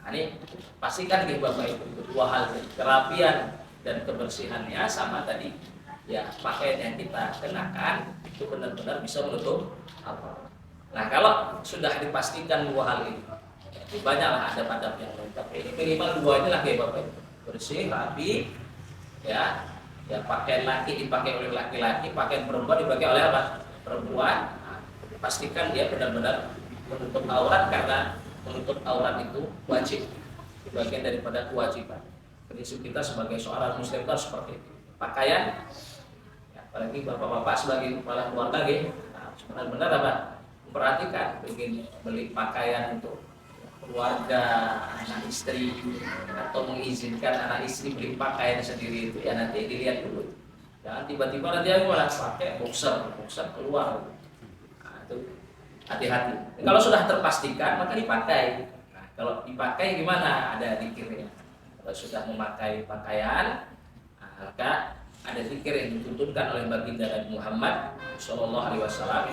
Ini pastikan gitu Bapak Ibu, dua hal kerapian dan kebersihannya sama tadi ya pakaian yang kita kenakan itu benar-benar bisa menutup apa. Nah kalau sudah dipastikan dua hal ini banyaklah adab-adab yang lengkap. Ini minimal dua ini lah ya Bapak Ibu, bersih, rapi, ya pakaian laki dipakai oleh laki-laki, pakaian perempuan dipakai oleh apa? Perempuan. Nah, pastikan dia benar-benar menutup aurat karena menutup aurat itu wajib, bagian daripada kewajiban. Prinsip kita sebagai seorang muslim itu seperti itu. Pakaian, ya, apalagi bapak-bapak sebagai kepala keluarga, nah, benar-benar apa? Memperhatikan, ingin beli pakaian untuk keluarga, anak istri, atau mengizinkan anak istri beli pakaian sendiri itu ya nanti dilihat dulu. Jangan tiba-tiba nanti aku malah pakai boxer keluar. Nah, itu hati-hati. Kalau sudah terpastikan maka dipakai. Nah, kalau dipakai gimana? Ada zikirnya. Kalau sudah memakai pakaian, maka ada zikir yang dituntunkan oleh baginda Nabi Muhammad SAW.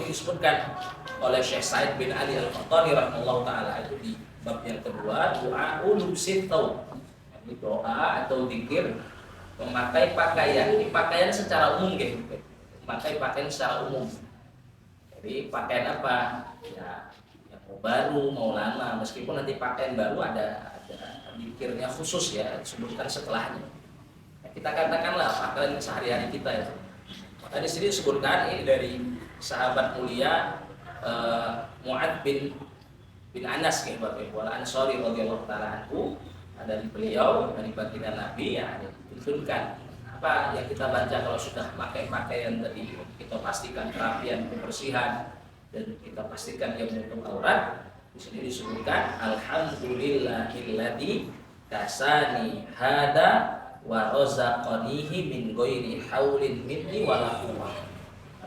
Ini disebutkan oleh Syekh Said bin Ali Al-Qahtani rahimahullah taala itu di bab yang kedua, doa ulubsit taub. Ini doa atau zikir memakai pakaian. Ini pakaian secara umum gitu. Memakai pakaian secara umum. Jadi pakaian apa? Ya, yang mau baru, mau lama, meskipun nanti pakaian baru ada zikirnya khusus ya, disebutkan setelahnya. Ya, kita katakanlah pakaian sehari-hari kita ya. Maka di sini disebutkan ini dari sahabat mulia Mu'ad bin Anas ya Bapak Ibu Al-Ansari radhiyallahu taala anhu, dari beliau dari baginda Nabi ya ditunjukkan apa yang kita baca kalau sudah pakai pakaian tadi, kita pastikan kerapian, kebersihan, dan kita pastikan dia menutup aurat. Di sini disebutkan alhamdulillahilladzi kasani hada wa razaqanihi min ghairi haulin minni wala quwwah.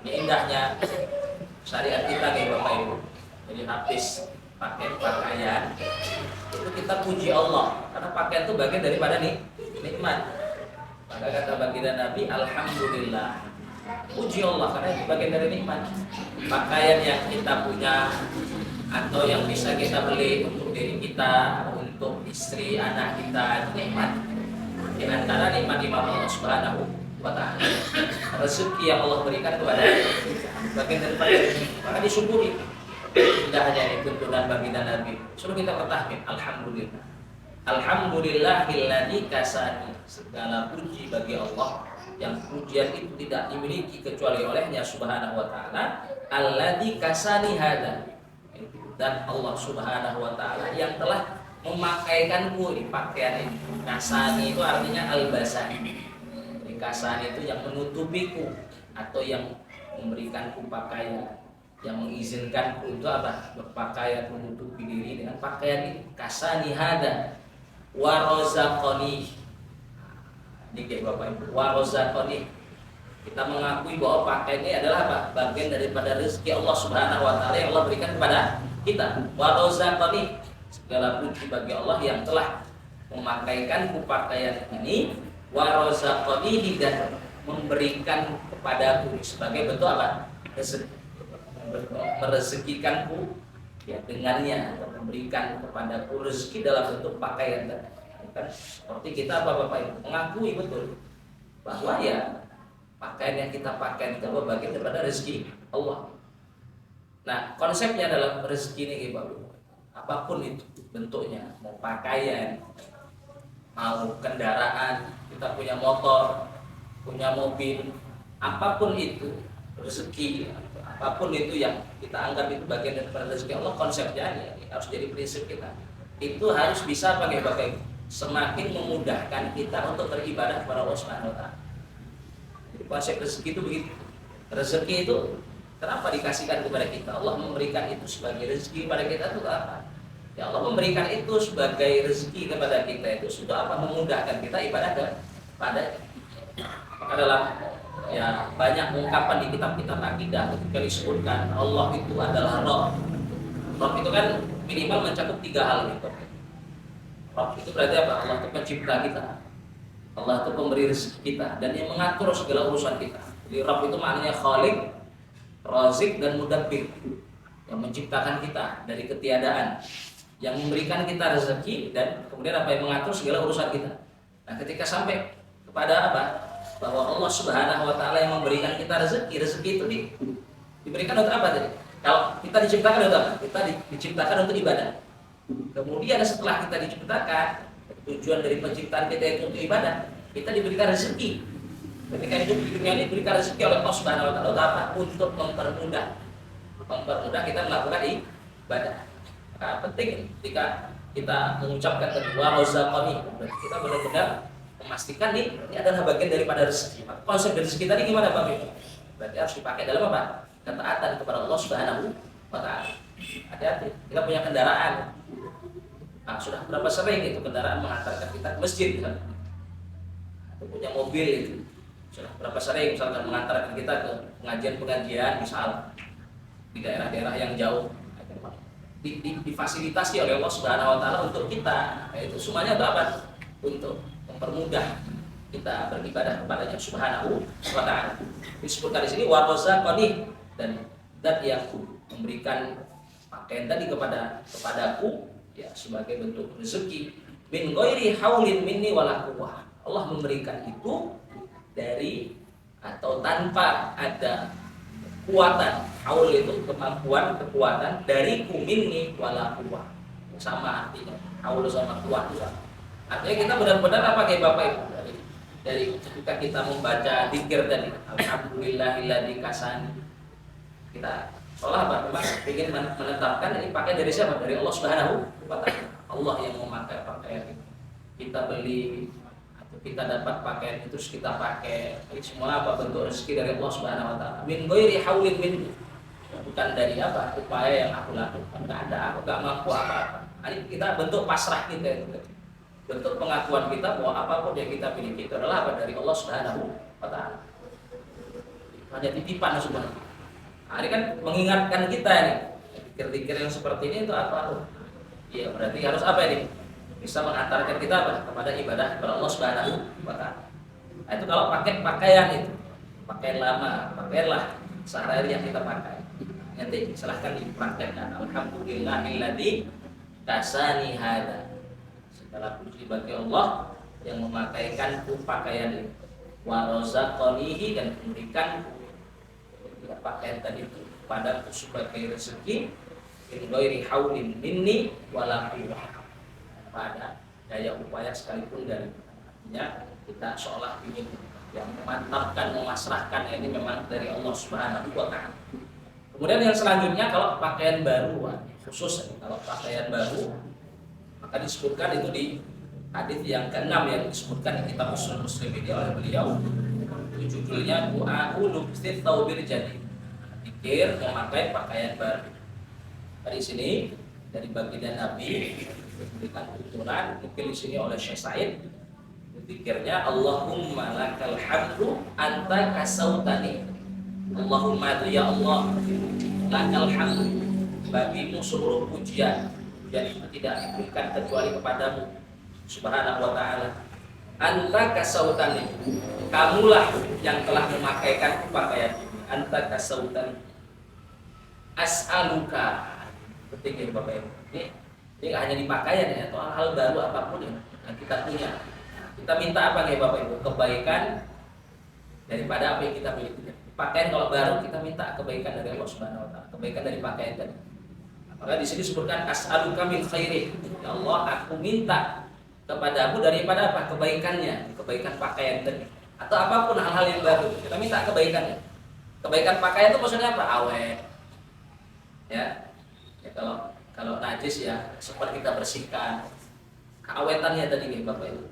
Ini indahnya syariat kita nih Bapak Ibu. Jadi habis pakai pakaian itu kita puji Allah karena pakaian itu bagian daripada nikmat. Maka kata baginda Nabi, alhamdulillah Puji Allah karena itu bagian dari nikmat. Pakaian yang kita punya atau yang bisa kita beli untuk diri kita, untuk istri, anak kita, itu nikmat. Di antara nikmat-nikmat Allah Subhanahu wa Ta'ala. Rezeki yang Allah berikan kepada bagian daripada maka disyukuri. Tidak hanya itu dan baginda Nabi. Suruh kita bertahmid, alhamdulillah. Alhamdulillahilladzi kasani. Segala puji bagi Allah yang pujian itu tidak dimiliki kecuali olehnya Subhanahu wa Ta'ala. Alladzi kasani hada. Dan Allah Subhanahu wa Ta'ala yang telah memakaikanku di pakaian ini. Kasani itu artinya albasani. Kasani itu yang menutupiku atau yang memberikanku pakaian, yang mengizinkanku untuk apa? Berpakaian, menutupi diri dengan pakaian ini. Kasani hada wa razaqani. Ini kayak Bapak Ibu, wa razaqani. Kita mengakui bahwa pakaian ini adalah apa? Bagian daripada rezeki Allah Subhanahu wa Ta'ala yang Allah berikan kepada kita. Wa razaqani. Segala puji bagi Allah yang telah memakaikanku pakaian ini. Wa razaqani dan memberikan kepadaku sebagai bentuk apa? Merezekikanku ya dengannya, atau memberikan kepadaku rezeki dalam bentuk pakaian. Kan seperti kita Bapak Ibu mengakui betul bahwa ya pakaian yang kita pakai itu bagian daripada rezeki Allah. Nah, konsepnya dalam rezeki ini Bapak Ibu, apapun itu bentuknya, mau pakaian, mau kendaraan, kita punya motor, punya mobil, apapun itu rezeki, apapun itu yang kita anggap itu bagian daripada rezeki Allah, konsepnya ini harus jadi prinsip kita. Itu harus bisa pakai semakin memudahkan kita untuk beribadah kepada Allah Subhanahu wa Ta'ala. Jadi konsep rezeki itu begitu. Rezeki itu kenapa dikasihkan kepada kita? Allah memberikan itu sebagai rezeki kepada kita itu apa? Ya Allah memberikan itu sebagai rezeki kepada kita itu sudah apa? Memudahkan kita ibadah kepada. Maka dalam ya banyak ungkapan di kitab-kitab akidah ketika disebutkan Allah itu adalah Rabb. Rabb itu kan minimal mencakup 3 hal gitu. Rabb itu berarti apa? Allah itu pencipta kita. Allah itu pemberi rezeki kita dan yang mengatur segala urusan kita. Jadi Rabb itu maknanya Khaliq, Razik dan Mudabbir. Yang menciptakan kita dari ketiadaan, yang memberikan kita rezeki dan kemudian apa yang mengatur segala urusan kita. Nah, ketika sampai kepada apa? Bahwa Allah Subhanahu wa Ta'ala yang memberikan kita rezeki itu diberikan untuk apa tadi? Kalau kita diciptakan untuk apa? Kita diciptakan untuk ibadah. Kemudian setelah kita diciptakan, tujuan dari penciptaan kita itu untuk ibadah, kita diberikan rezeki. Ketika hidup di dunia ini diberikan rezeki oleh Allah Subhanahu wa Ta'ala untuk apa? Untuk mempermudah kita melakukan ibadah. Nah, penting ketika kita mengucapkan kedua rozaqani, kita benar-benar memastikan ini adalah bagian daripada rezeki. Konsep dari rezeki tadi gimana Pak? Berarti harus dipakai dalam apa? Ketaatan kepada Allah Subhanahu wa Ta'ala. Hati-hati, kita punya kendaraan. Nah, sudah berapa sering itu kendaraan mengantarkan kita ke masjid misalnya. Atau punya mobil itu. Sudah berapa sering misalkan mengantarkan kita ke pengajian-pengajian misal di daerah-daerah yang jauh. Difasilitasi oleh Allah Subhanahu wa Ta'ala untuk kita. Itu semuanya untuk apa? Untuk mempermudah kita beribadah kepadanya Subhanahu wa Ta'ala. Disebutkan di sini wa razaqani dan zat yang memberikan pakaian tadi kepadaku ya sebagai bentuk rezeki min ghairi haulin minni wala quwwah. Allah memberikan itu dari atau tanpa ada kekuatan. Haul itu kekuatan dari minni wala quwwah. Sama artinya. Haul sama kuat juga. Artinya kita benar-benar apa kayak Bapak Ibu dari ketika kita membaca dzikir tadi alhamdulillahilladzi kasani, kita seolah apa memang ingin menetapkan ini pakai dari siapa? Dari Allah Subhanahu wa Ta'ala. Allah yang memakai pakaian itu. Kita beli atau kita dapat pakaian itu terus kita pakai. Ini semua apa bentuk rezeki dari Allah Subhanahu wa Ta'ala. Min ghairi haulin minni. Bukan dari apa upaya yang aku lakukan. Enggak ada, aku enggak mampu apa-apa. Ini kita bentuk pasrah kita itu. Bentuk pengakuan kita bahwa apapun yang kita miliki itu adalah apa? Dari Allah Subhanahu wa Ta'ala. Hanya titipan Subhanahu. Nah, ini kan mengingatkan kita nih. Zikir-zikir yang seperti ini itu apa? Ya berarti harus apa ini? Bisa mengantarkan kita apa? Kepada ibadah kepada Allah Subhanahu wa Ta'ala. Nah, itu kalau pakai pakaian itu. pakaian lama, pakailah sehari-hari yang kita pakai. Nanti silahkan dipraktekkan. Alhamdulillahilladzi kasani hada. Segala puji bagi Allah yang memakaikanku pakaian ini. Wa razaqanihi, dan memberikan pakaian tadi itu padaku sebagai rezeki min ghairi haulin minni wala quwwah. Pada daya upaya sekalipun dari, artinya kita seolah ingin yang memantapkan, memasrahkan ini memang dari Allah Subhanahu wa taala. Kemudian yang selanjutnya kalau pakaian baru, khusus kalau pakaian baru maka disebutkan itu di hadis yang ke-6 yang disebutkan di kitab Ushul Muslim ini oleh beliau, itu judulnya Du'a'u lubsi thawbil jadid, zikir memakai pakaian baru. Di sini dari baginda Nabi diberikan tuntunan mungkin di sini oleh Syekh Said, zikirnya Allahumma lakal hamdu anta kasautani. Allahumma itu ya Allah, lakal hamdu, bagimu seluruh pujian, dan itu tidak diberikan kecuali kepadamu Subhanahu wa ta'ala. Anta kasautani, kamulah yang telah memakaikan pakaian ini. Anta kasautani. As'aluka, penting ya Bapak Ibu. Ini nggak hanya di pakaian ya, atau hal baru apapun yang kita punya. Kita minta apa nih Bapak Ibu? Kebaikan daripada apa yang kita miliki. Pakaian kalau baru kita minta kebaikan dari Allah Subhanahu wa taala, kebaikan dari pakaian tadi. Maka di sini disebutkan as'aluka min khairi. Ya Allah, aku minta kepadamu daripada apa? Kebaikannya, kebaikan pakaian tadi. Atau apapun hal-hal yang baru, kita minta kebaikannya. Kebaikan pakaian itu maksudnya apa? Awet. Ya kalau najis ya sempat kita bersihkan. Keawetannya tadi nih Bapak Ibu.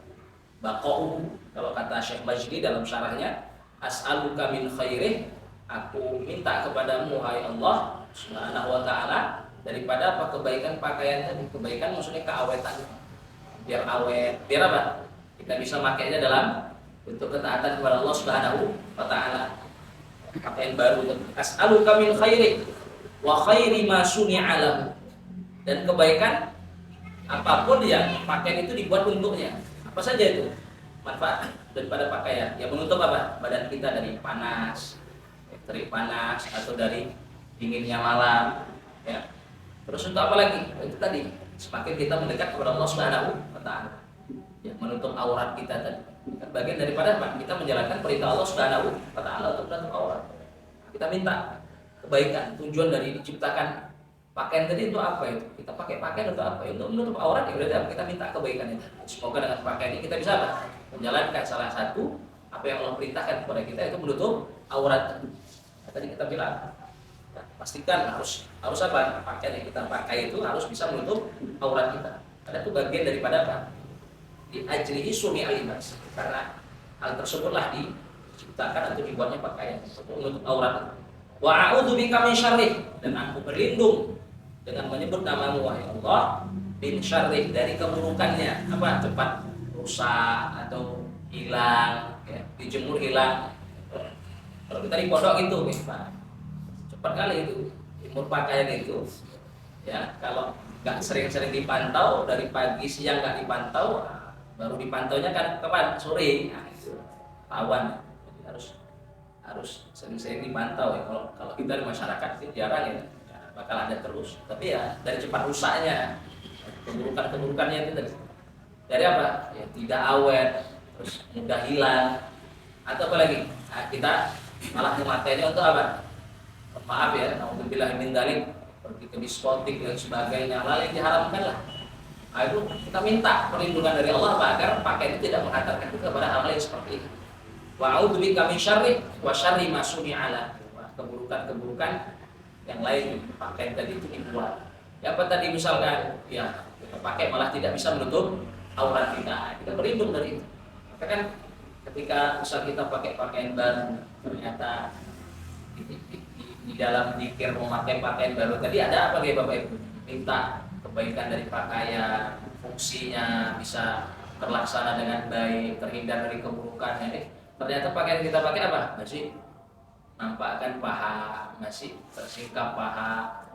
Baqa'u, kalau kata Syekh Majdi dalam syarahnya, as'aluka min khairih, aku minta kepadamu hai Allah Subhanahu wa taala daripada apa? Kebaikan pakaian tadi. Kebaikan maksudnya keawetan. Biar awet, biar apa? Kita bisa makainya dalam bentuk ketaatan kepada Allah Subhanahu wa taala. Pakaian baru itu. As'aluka min khairih wa khairi ma suni'a lahu. Dan kebaikan apapun yang pakaian itu dibuat untuknya. Apa saja itu manfaat daripada pakaian yang menutup apa? Badan kita dari panas, terik panas, atau dari dinginnya malam, ya. Terus untuk apa lagi? Itu tadi semakin kita mendekat kepada Allah Subhanahu wa taala, ya, menutup aurat kita tadi. Bagian daripada apa? Kita menjalankan perintah Allah Subhanahu wa taala untuk menutup aurat. Kita minta kebaikan. Tujuan dari diciptakan pakaian tadi itu apa itu? Kita pakai pakaian untuk apa? Untuk menutup aurat, ya berarti apa? Kita minta kebaikan itu. Semoga dengan pakaian ini kita bisa apa? Menjalankan salah satu apa yang Allah perintahkan kepada kita, itu menutup aurat. Nah, tadi kita bilang, ya, pastikan harus apa? Pakaian yang kita pakai itu harus bisa menutup aurat kita. Karena itu bagian daripada apa? Di ajlihi suni alibas. Karena hal tersebutlah diciptakan atau dibuatnya pakaian untuk menutup aurat. Wa a'udzubika min syarrih, dan aku berlindung dengan menyebut namamu wahai Allah min syarrih, dari keburukannya. Apa? Cepat rusak atau hilang, ya, dijemur hilang. Kalau kita di pondok itu, Pak, cepat kali itu jemur pakaian itu. Ya, kalau nggak sering-sering dipantau, dari pagi siang nggak dipantau, baru dipantaunya kan kapan? Sore. Nah, itu lawan. Harus sering-sering dipantau ya. Kalau kita di masyarakat itu jarang ya, bakal ada terus. Tapi ya dari cepat rusaknya, keburukannya itu dari apa? Ya tidak awet, terus mudah hilang, atau apa lagi? Nah, kita malah memakainya untuk apa? Maaf ya, alhamdulillah min dzalik, pergi ke diskotik dan sebagainya, hal yang diharamkan lah. Nah, itu kita minta perlindungan dari Allah agar pakaian itu tidak menghantarkan kita kepada hal yang seperti ini. Wa a'udzubika min syarri wa syarri ma suni'a lahu. Keburukan-keburukan yang lain pakaian tadi itu dibuat. Ya apa tadi misalkan ya kita pakai malah tidak bisa menutup aurat kita. Kita berlindung dari itu. Maka kan ketika misal kita pakai pakaian baru, ternyata di dalam zikir memakai pakaian baru tadi ada apa ya Bapak Ibu? Minta kebaikan dari pakaian, fungsinya bisa terlaksana dengan baik, terhindar dari keburukan. Ini ternyata pakaian kita pakai apa? Masih nampakkan paha, masih tersingkap paha,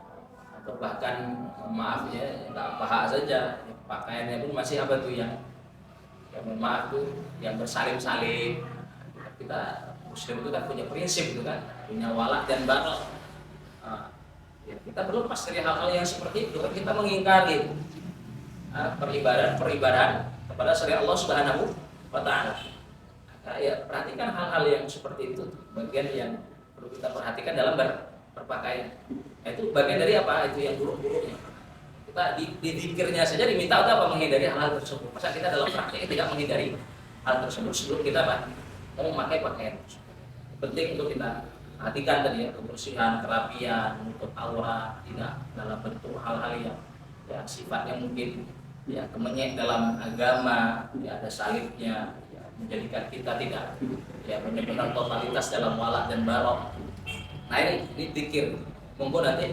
atau bahkan maaf ya nggak paha saja, pakaiannya pun masih apa tuh yang maaf tuh yang bersalin-salin. Kita Muslim itu kan punya prinsip itu kan, punya wala dan bara. Ya, kita berlepas dari hal-hal yang seperti itu. Kita mengingkari peribadahan kepada syariat Allah Subhanahu wa Ta'ala. Nah, ya, perhatikan hal-hal yang seperti itu, bagian yang perlu kita perhatikan dalam berpakaian. Nah, itu bagian dari apa? Itu yang buruk-buruknya. Kita di zikirnya saja diminta untuk apa? Menghindari hal-hal tersebut. Masa kita dalam praktek tidak menghindari hal tersebut sebelum kita mau memakai pakaian. Penting untuk kita perhatikan tadi ya, kebersihan, kerapian, untuk aurat, tidak dalam bentuk hal-hal yang ya sifatnya mungkin ya kemenyek dalam agama, ya ada salibnya, ya, menjadikan kita tidak ya benar-benar totalitas dalam wala dan barok. Nah ini pikir, monggo nanti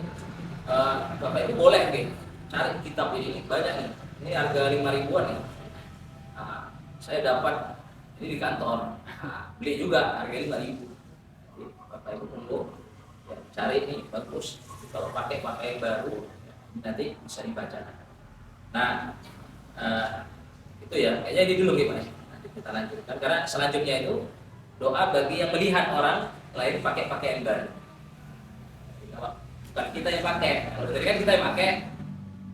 Bapak Ibu boleh nih cari kitab ini banyak nih. Ini harga 5 ribuan nih. Nah, saya dapat ini di kantor. Nah, beli juga harga 5 ribu. Bapak Ibu monggo ya, cari ini bagus. Kalau pakai baru nanti bisa dibaca. Nah itu ya kayaknya ini dulu gimana? Nanti kita lanjutkan karena selanjutnya itu doa bagi yang melihat orang lain pakai pakaian baru. Kalau bukan kita yang pakai, kalau tadi kan kita yang pakai.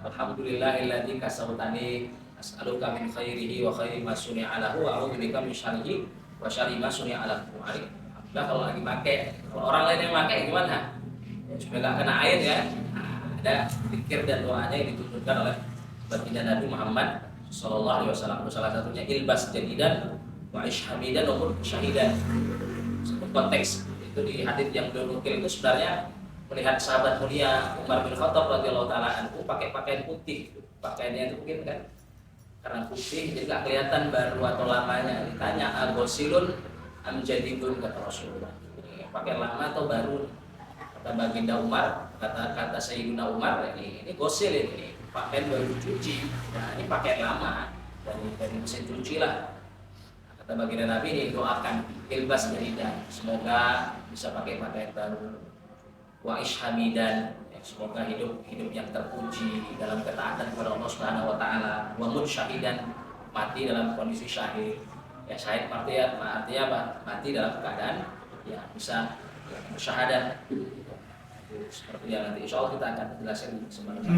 Alhamdulillahilladzi kasautani as'aluka min khairihi wa khairi ma suni'a lahu wa a'udzubika min syarrihi wa syarri ma suni'a lahu. Nah, kalau lagi pakai, kalau orang lain yang pakai gimana? Ya, supaya nggak kena air ya. Nah, ada zikir dan doanya yang ditunjukkan oleh baginda Nabi Muhammad Sallallahu Alaihi Wasallam. Salah satunya ilbas jadidan wa ishamidan maupun syahidan. Satu konteks itu di hadits yang beliau nukil itu sebenarnya melihat sahabat mulia Umar bin Khattab radhiyallahu taala anhu pakai pakaian putih. Pakaiannya itu mungkin kan karena putih jadi nggak kelihatan baru atau lamanya. Ditanya agosilun amjadidun kata Rasulullah. Ini pakai lama atau baru? Kata baginda Umar, kata Sayyidina Umar, ini gosil ini pakaian baru cuci. Nah ini pakaian lama dari mesin cuci lah. Kata baginda Nabi ini doakan ilbas jadidan, semoga bisa pakai pakaian baru. Wa ishamidan, semoga hidup yang terpuji dalam ketaatan kepada Allah Subhanahu wa taala. Wa munsyahidan, mati dalam kondisi syahid. Ya syahid artinya apa? Mati dalam keadaan ya bisa bersyahadat. Seperti yang nanti insya Allah kita akan jelaskan sebenarnya.